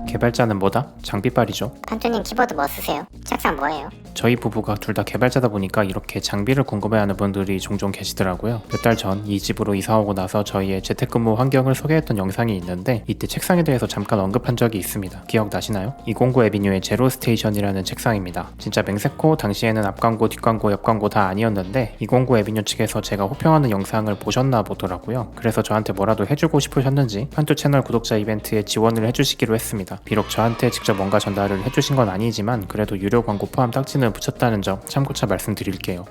개발자는 뭐다? 장비빨이죠. 판주님 키보드 뭐 쓰세요? 책상 뭐예요? 저희 부부가 둘 다 개발자다 보니까 이렇게 장비를 궁금해하는 분들이 종종 계시더라고요. 몇 달 전 이 집으로 이사오고 나서 저희의 재택근무 환경을 소개했던 영상이 있는데 이때 책상에 대해서 잠깐 언급한 적이 있습니다. 기억나시나요? 209 에비뉴의 제로스테이션이라는 책상입니다. 진짜 맹세코 당시에는 앞광고, 뒷광고, 옆광고 다 아니었는데 209 에비뉴 측에서 제가 호평하는 영상을 보셨나 보더라고요. 그래서 저한테 뭐라도 해주고 싶으셨는지 판투 채널 구독자 이벤트에 지원을 해주시기로 했습니다. 비록 저한테 직접 뭔가 전달을 해주신 건 아니지만 그래도 유료 광고 포함 딱지는 붙였다는 점 참고차 말씀드릴게요.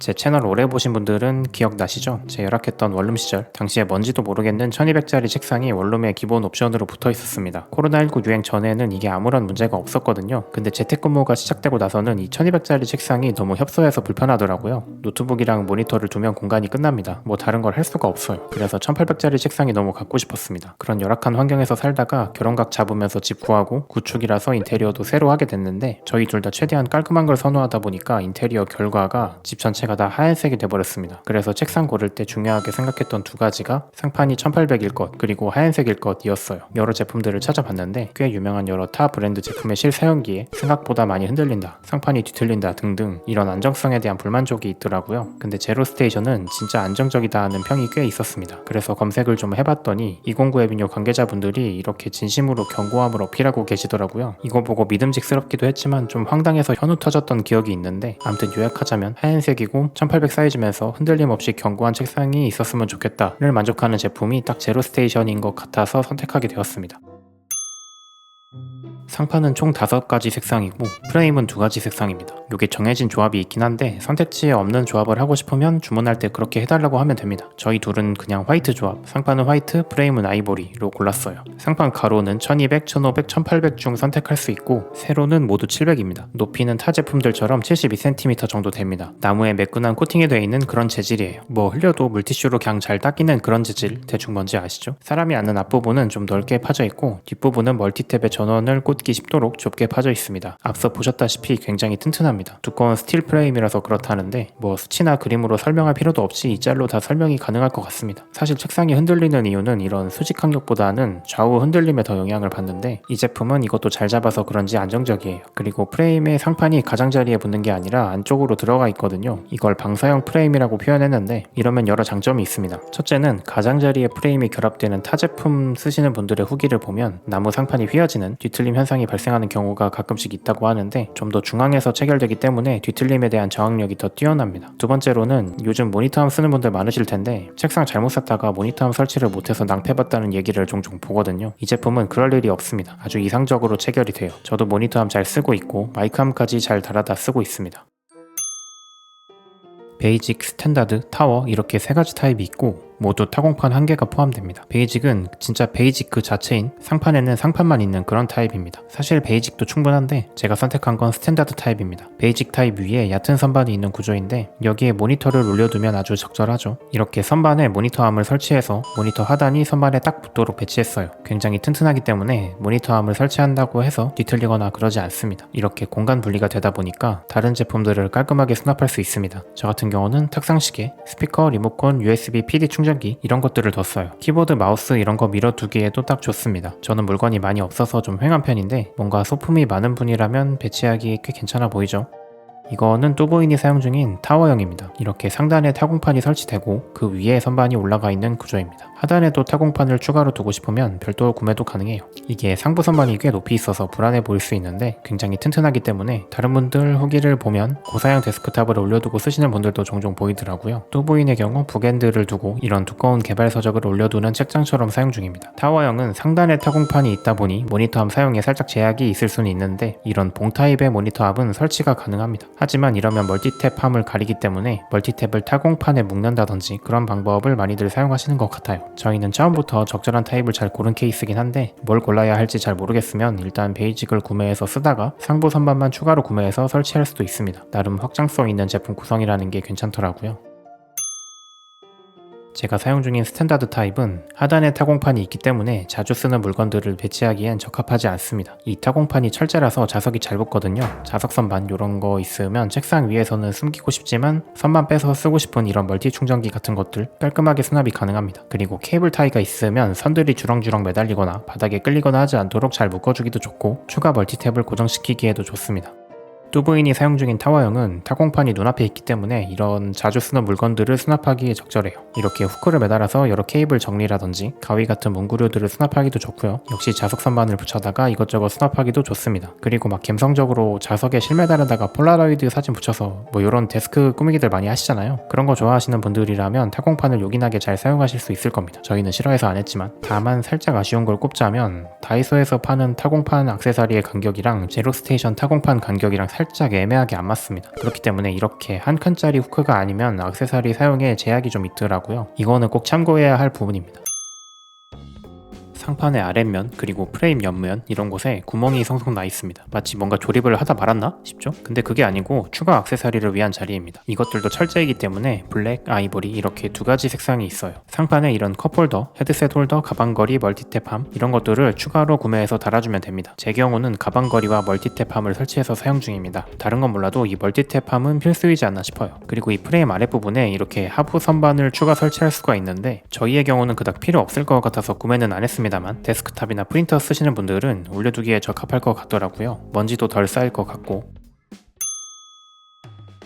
제 채널 오래 보신 분들은 기억나시죠? 제 열악했던 원룸 시절, 당시에 뭔지도 모르겠는 1200짜리 책상이 원룸의 기본 옵션으로 붙어 있었습니다. 코로나19 유행 전에는 이게 아무런 문제가 없었거든요. 근데 재택근무가 시작되고 나서는 이 1200짜리 책상이 너무 협소해서 불편하더라고요. 노트북이랑 모니터를 두면 공간이 끝납니다. 뭐 다른 걸 할 수가 없어요. 그래서 1800짜리 책상이 너무 갖고 싶었습니다. 그런 열악한 환경에서 살다가 결혼각 잡으면서 집 구하고 구축이라서 인테리어도 새로 하게 됐는데 저희 둘 다 최대한 깔끔한 걸 선호하다 보니까 인테리어 결과가 집 전체가 다 하얀색이 돼버렸습니다. 그래서 책상 고를 때 중요하게 생각했던 두 가지가 상판이 1800일 것 그리고 하얀색일 것이었어요. 여러 제품들을 찾아봤는데 꽤 유명한 여러 타 브랜드 제품의 실사용기에 생각보다 많이 흔들린다, 상판이 뒤틀린다 등등 이런 안정성에 대한 불만족이 있더라고요. 근데 제로스테이션은 진짜 안정적이다 하는 평이 꽤 있었습니다. 그래서 검색을 좀 해봤더니 209 에비뉴 관계자분들이 이렇게 진심으로 견고함을 어필하고 계시더라고요. 이거 보고 믿음직스럽기도 했지만 좀 황당해서 현우 터졌던 기억이 있는데 아무튼 요약하자면 하얀색이고 1800 사이즈면서 흔들림 없이 견고한 책상이 있었으면 좋겠다를 만족하는 제품이 딱 제로스테이션인 것 같아서 선택하게 되었습니다. 상판은 총 5가지 색상이고 프레임은 2가지 색상입니다. 이게 정해진 조합이 있긴 한데 선택지에 없는 조합을 하고 싶으면 주문할 때 그렇게 해달라고 하면 됩니다. 저희 둘은 그냥 화이트 조합, 상판은 화이트, 프레임은 아이보리로 골랐어요. 상판 가로는 1200, 1500, 1800 중 선택할 수 있고 세로는 모두 700입니다. 높이는 타 제품들처럼 72cm 정도 됩니다. 나무에 매끈한 코팅이 되어 있는 그런 재질이에요. 뭐 흘려도 물티슈로 그냥 잘 닦이는 그런 재질, 대충 뭔지 아시죠? 사람이 앉는 앞부분은 좀 넓게 파져 있고 뒷부분은 멀티탭에 전원을 꽂기 쉽도록 좁게 파져 있습니다. 앞서 보셨다시피 굉장히 튼튼합니다. 두꺼운 스틸 프레임이라서 그렇다는데 뭐 수치나 그림으로 설명할 필요도 없이 이 짤로 다 설명이 가능할 것 같습니다. 사실 책상이 흔들리는 이유는 이런 수직 간격보다는 좌우 흔들림에 더 영향을 받는데 이 제품은 이것도 잘 잡아서 그런지 안정적이에요. 그리고 프레임의 상판이 가장자리에 붙는 게 아니라 안쪽으로 들어가 있거든요. 이걸 방사형 프레임이라고 표현했는데 이러면 여러 장점이 있습니다. 첫째는 가장자리에 프레임이 결합되는 타 제품 쓰시는 분들의 후기를 보면 나무 상판이 휘어지는 뒤틀림 현상이 발생하는 경우가 가끔씩 있다고 하는데 좀 더 중앙에서 체결되기 때문에 뒤틀림에 대한 저항력이 더 뛰어납니다. 두 번째로는 요즘 모니터암 쓰는 분들 많으실 텐데 책상 잘못 샀다가 모니터암 설치를 못해서 낭패봤다는 얘기를 종종 보거든요. 이 제품은 그럴 일이 없습니다. 아주 이상적으로 체결이 돼요. 저도 모니터암 잘 쓰고 있고 마이크암까지 잘 달아다 쓰고 있습니다. 베이직, 스탠다드, 타워 이렇게 3가지 타입이 있고 모두 타공판 1개가 포함됩니다. 베이직은 진짜 베이직 그 자체인 상판에는 상판만 있는 그런 타입입니다. 사실 베이직도 충분한데 제가 선택한 건 스탠다드 타입입니다. 베이직 타입 위에 얕은 선반이 있는 구조인데 여기에 모니터를 올려두면 아주 적절하죠. 이렇게 선반에 모니터암을 설치해서 모니터 하단이 선반에 딱 붙도록 배치했어요. 굉장히 튼튼하기 때문에 모니터암을 설치한다고 해서 뒤틀리거나 그러지 않습니다. 이렇게 공간 분리가 되다 보니까 다른 제품들을 깔끔하게 수납할 수 있습니다. 저 같은 경우는 탁상시계, 스피커, 리모컨, USB, PD 충전기 이런 것들을 뒀어요. 키보드, 마우스 이런 거 밀어두기에도 딱 좋습니다. 저는 물건이 많이 없어서 좀 횡한 편인데 뭔가 소품이 많은 분이라면 배치하기 꽤 괜찮아 보이죠? 이거는 뚜보인이 사용 중인 타워형입니다. 이렇게 상단에 타공판이 설치되고 그 위에 선반이 올라가 있는 구조입니다. 하단에도 타공판을 추가로 두고 싶으면 별도 구매도 가능해요. 이게 상부 선반이 꽤 높이 있어서 불안해 보일 수 있는데 굉장히 튼튼하기 때문에 다른 분들 후기를 보면 고사양 데스크탑을 올려두고 쓰시는 분들도 종종 보이더라고요. 뚜보인의 경우 북엔드를 두고 이런 두꺼운 개발 서적을 올려두는 책장처럼 사용 중입니다. 타워형은 상단에 타공판이 있다 보니 모니터암 사용에 살짝 제약이 있을 수는 있는데 이런 봉 타입의 모니터암은 설치가 가능합니다. 하지만 이러면 멀티탭 함을 가리기 때문에 멀티탭을 타공판에 묶는다든지 그런 방법을 많이들 사용하시는 것 같아요. 저희는 처음부터 적절한 타입을 잘 고른 케이스긴 한데 뭘 골라야 할지 잘 모르겠으면 일단 베이직을 구매해서 쓰다가 상부 선반만 추가로 구매해서 설치할 수도 있습니다. 나름 확장성 있는 제품 구성이라는 게 괜찮더라고요. 제가 사용 중인 스탠다드 타입은 하단에 타공판이 있기 때문에 자주 쓰는 물건들을 배치하기엔 적합하지 않습니다. 이 타공판이 철제라서 자석이 잘 붙거든요. 자석 선반 이런 거 있으면 책상 위에서는 숨기고 싶지만 선반 빼서 쓰고 싶은 이런 멀티 충전기 같은 것들 깔끔하게 수납이 가능합니다. 그리고 케이블 타이가 있으면 선들이 주렁주렁 매달리거나 바닥에 끌리거나 하지 않도록 잘 묶어주기도 좋고 추가 멀티탭을 고정시키기에도 좋습니다. 뚜브인이 사용 중인 타워형은 타공판이 눈앞에 있기 때문에 이런 자주 쓰는 물건들을 수납하기에 적절해요. 이렇게 후크를 매달아서 여러 케이블 정리라든지 가위 같은 문구류들을 수납하기도 좋고요. 역시 자석 선반을 붙여다가 이것저것 수납하기도 좋습니다. 그리고 막 감성적으로 자석에 실매달아다가 폴라로이드 사진 붙여서 뭐 이런 데스크 꾸미기들 많이 하시잖아요. 그런 거 좋아하시는 분들이라면 타공판을 요긴하게 잘 사용하실 수 있을 겁니다. 저희는 싫어해서 안 했지만 다만 살짝 아쉬운 걸 꼽자면 다이소에서 파는 타공판 액세서리의 간격이랑 제로스테이션 타공판 간격이랑 살짝 애매하게 안 맞습니다. 그렇기 때문에 이렇게 한 칸짜리 후크가 아니면 액세서리 사용에 제약이 좀 있더라고요. 이거는 꼭 참고해야 할 부분입니다. 상판의 아랫면 그리고 프레임 옆면 이런 곳에 구멍이 성성 나 있습니다. 마치 뭔가 조립을 하다 말았나 싶죠? 근데 그게 아니고 추가 액세서리를 위한 자리입니다. 이것들도 철제이기 때문에 블랙, 아이보리 이렇게 두 가지 색상이 있어요. 상판에 이런 컵홀더, 헤드셋 홀더, 가방걸이, 멀티탭함 이런 것들을 추가로 구매해서 달아주면 됩니다. 제 경우는 가방걸이와 멀티탭함을 설치해서 사용 중입니다. 다른 건 몰라도 이 멀티탭함은 필수이지 않나 싶어요. 그리고 이 프레임 아랫부분에 이렇게 하부 선반을 추가 설치할 수가 있는데 저희의 경우는 그닥 필요 없을 것 같아서 구매는 안 했습니다. 데스크탑이나 프린터 쓰시는 분들은 올려두기에 적합할 것 같더라고요. 먼지도 덜 쌓일 것 같고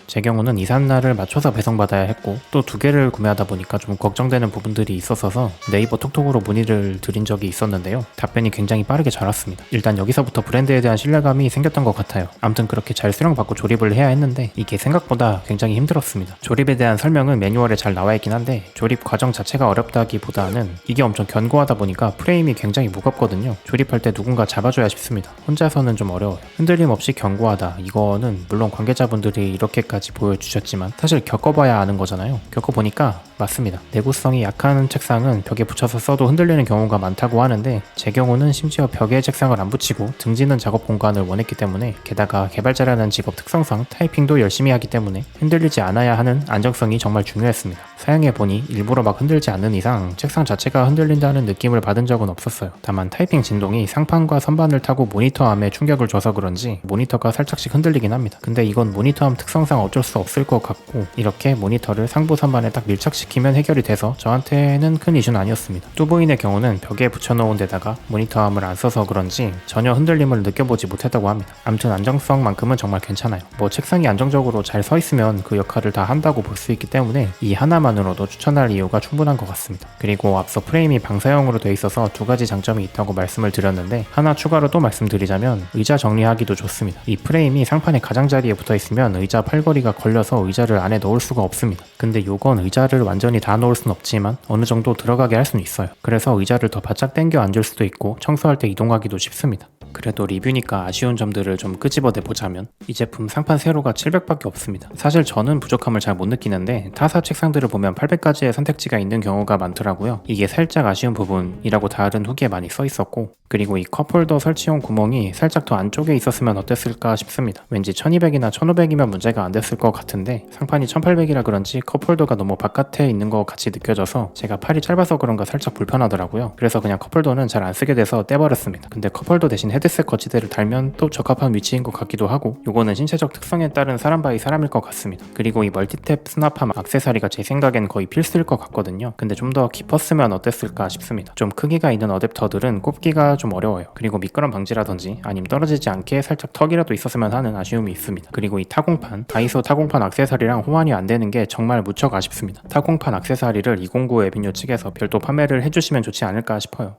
제 경우는 이삿날을 맞춰서 배송받아야 했고 또 두 개를 구매하다 보니까 좀 걱정되는 부분들이 있었어서 네이버 톡톡으로 문의를 드린 적이 있었는데요. 답변이 굉장히 빠르게 잘 왔습니다. 일단 여기서부터 브랜드에 대한 신뢰감이 생겼던 것 같아요. 아무튼 그렇게 잘 수령받고 조립을 해야 했는데 이게 생각보다 굉장히 힘들었습니다. 조립에 대한 설명은 매뉴얼에 잘 나와 있긴 한데 조립 과정 자체가 어렵다기보다는 이게 엄청 견고하다 보니까 프레임이 굉장히 무겁거든요. 조립할 때 누군가 잡아줘야 싶습니다. 혼자서는 좀 어려워요. 흔들림 없이 견고하다. 이거는 물론 관계자분들이 이렇게까지 보여주셨지만 사실 겪어봐야 아는 거잖아요. 겪어보니까 맞습니다. 내구성이 약한 책상은 벽에 붙여서 써도 흔들리는 경우가 많다고 하는데 제 경우는 심지어 벽에 책상을 안 붙이고 등지는 작업 공간을 원했기 때문에 게다가 개발자라는 직업 특성상 타이핑도 열심히 하기 때문에 흔들리지 않아야 하는 안정성이 정말 중요했습니다. 사용해보니 일부러 막 흔들지 않는 이상 책상 자체가 흔들린다는 느낌을 받은 적은 없었어요. 다만 타이핑 진동이 상판과 선반을 타고 모니터암에 충격을 줘서 그런지 모니터가 살짝씩 흔들리긴 합니다. 근데 이건 모니터암 특성상 어쩔 수 없을 것 같고 이렇게 모니터를 상부 선반에 딱 밀착시키면 해결이 돼서 저한테는 큰 이슈는 아니었습니다. 뚜보인의 경우는 벽에 붙여놓은 데다가 모니터암을 안 써서 그런지 전혀 흔들림을 느껴보지 못했다고 합니다. 아무튼 안정성만큼은 정말 괜찮아요. 뭐 책상이 안정적으로 잘 서 있으면 그 역할을 다 한다고 볼 수 있기 때문에 이 하나만으로도 추천할 이유가 충분한 것 같습니다. 그리고 앞서 프레임이 방사형으로 돼 있어서 두 가지 장점이 있다고 말씀을 드렸는데 하나 추가로 또 말씀드리자면 의자 정리하기도 좋습니다. 이 프레임이 상판의 가장자리에 붙어 있으면 의자 팔걸이가 걸려서 의자를 안에 넣을 수가 없습니다. 근데 요건 의자를 완전히 다 넣을 순 없지만 어느 정도 들어가게 할 수는 있어요. 그래서 의자를 더 바짝 당겨 앉을 수도 있고 청소할 때 이동하기도 쉽습니다. 그래도 리뷰니까 아쉬운 점들을 좀 끄집어내 보자면 이 제품 상판 세로가 700밖에 없습니다. 사실 저는 부족함을 잘 못 느끼는데 타사 책상들을 보면 800까지의 선택지가 있는 경우가 많더라고요. 이게 살짝 아쉬운 부분이라고 다른 후기에 많이 써 있었고 그리고 이 컵홀더 설치용 구멍이 살짝 더 안쪽에 있었으면 어땠을까 싶습니다. 왠지 1200이나 1500이면 문제가 안 됐을 것 같은데 상판이 1800이라 그런지 컵홀더가 너무 바깥에 있는 것 같이 느껴져서 제가 팔이 짧아서 그런가 살짝 불편하더라고요. 그래서 그냥 컵홀더는 잘 안 쓰게 돼서 떼버렸습니다. 근데 컵홀더 대신 헤드셋 거치대를 달면 또 적합한 위치인 것 같기도 하고 요거는 신체적 특성에 따른 사람 바이 사람일 것 같습니다. 그리고 이 멀티탭 수납함 액세서리가 제 생각엔 거의 필수일 것 같거든요. 근데 좀 더 깊었으면 어땠을까 싶습니다. 좀 크기가 있는 어댑터들은 꼽기가 좀 어려워요. 그리고 미끄럼 방지라든지 아니면 떨어지지 않게 살짝 턱이라도 있었으면 하는 아쉬움이 있습니다. 그리고 이 타공판, 다이소 타공판 액세서리랑 호환이 안 되는 게 정말 무척 아쉽습니다. 타공판 액세서리를 209 에비뉴 측에서 별도 판매를 해주시면 좋지 않을까 싶어요.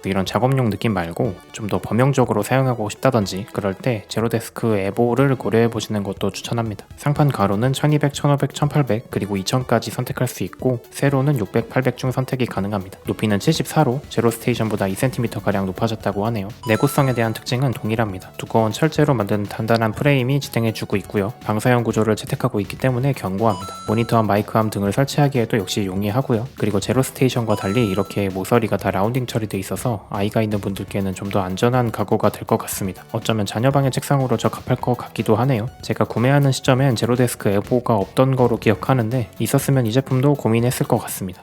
이런 작업용 느낌 말고 좀 더 범용적으로 사용하고 싶다든지 그럴 때 제로데스크 에보를 고려해보시는 것도 추천합니다. 상판 가로는 1200, 1500, 1800 그리고 2000까지 선택할 수 있고 세로는 600, 800 중 선택이 가능합니다. 높이는 74로 제로스테이션보다 2cm가량 높아졌다고 하네요. 내구성에 대한 특징은 동일합니다. 두꺼운 철제로 만든 단단한 프레임이 지탱해주고 있고요. 방사형 구조를 채택하고 있기 때문에 견고합니다. 모니터암, 마이크암 등을 설치하기에도 역시 용이하고요. 그리고 제로스테이션과 달리 이렇게 모서리가 다 라운딩 처리돼 있어서 있어서 아이가 있는 분들께는 좀 더 안전한 가구가 될 것 같습니다. 어쩌면 자녀방의 책상으로 적합할 것 같기도 하네요. 제가 구매하는 시점엔 제로데스크 에보가 없던 거로 기억하는데 있었으면 이 제품도 고민했을 것 같습니다.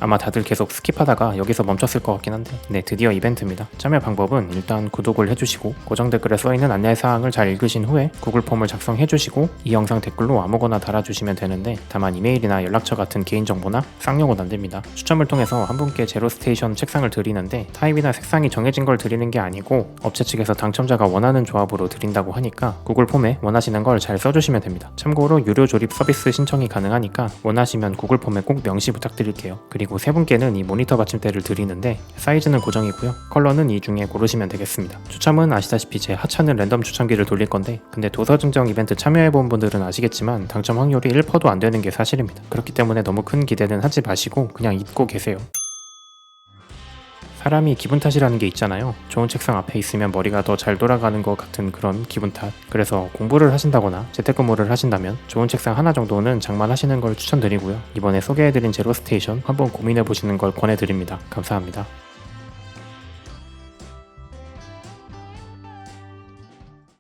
아마 다들 계속 스킵하다가 여기서 멈췄을 것 같긴 한데 네, 드디어 이벤트입니다. 참여 방법은 일단 구독을 해주시고 고정 댓글에 써있는 안내사항을 잘 읽으신 후에 구글 폼을 작성해주시고 이 영상 댓글로 아무거나 달아주시면 되는데 다만 이메일이나 연락처 같은 개인정보나 쌍용은 안됩니다. 추첨을 통해서 한 분께 제로스테이션 책상을 드리는데 타입이나 색상이 정해진 걸 드리는 게 아니고 업체 측에서 당첨자가 원하는 조합으로 드린다고 하니까 구글 폼에 원하시는 걸 잘 써주시면 됩니다. 참고로 유료 조립 서비스 신청이 가능하니까 원하시면 구글 폼에 꼭 명시 부탁드릴게요. 그리고 세 분께는 이 모니터 받침대를 드리는데 사이즈는 고정이고요. 컬러는 이 중에 고르시면 되겠습니다. 추첨은 아시다시피 제 하찮은 랜덤 추첨기를 돌릴 건데 근데 도서 증정 이벤트 참여해본 분들은 아시겠지만 당첨 확률이 1%도 안 되는 게 사실입니다. 그렇기 때문에 너무 큰 기대는 하지 마시고 그냥 잊고 계세요. 사람이 기분 탓이라는 게 있잖아요. 좋은 책상 앞에 있으면 머리가 더 잘 돌아가는 것 같은 그런 기분 탓. 그래서 공부를 하신다거나 재택근무를 하신다면 좋은 책상 하나 정도는 장만하시는 걸 추천드리고요. 이번에 소개해드린 제로스테이션 한번 고민해보시는 걸 권해드립니다. 감사합니다.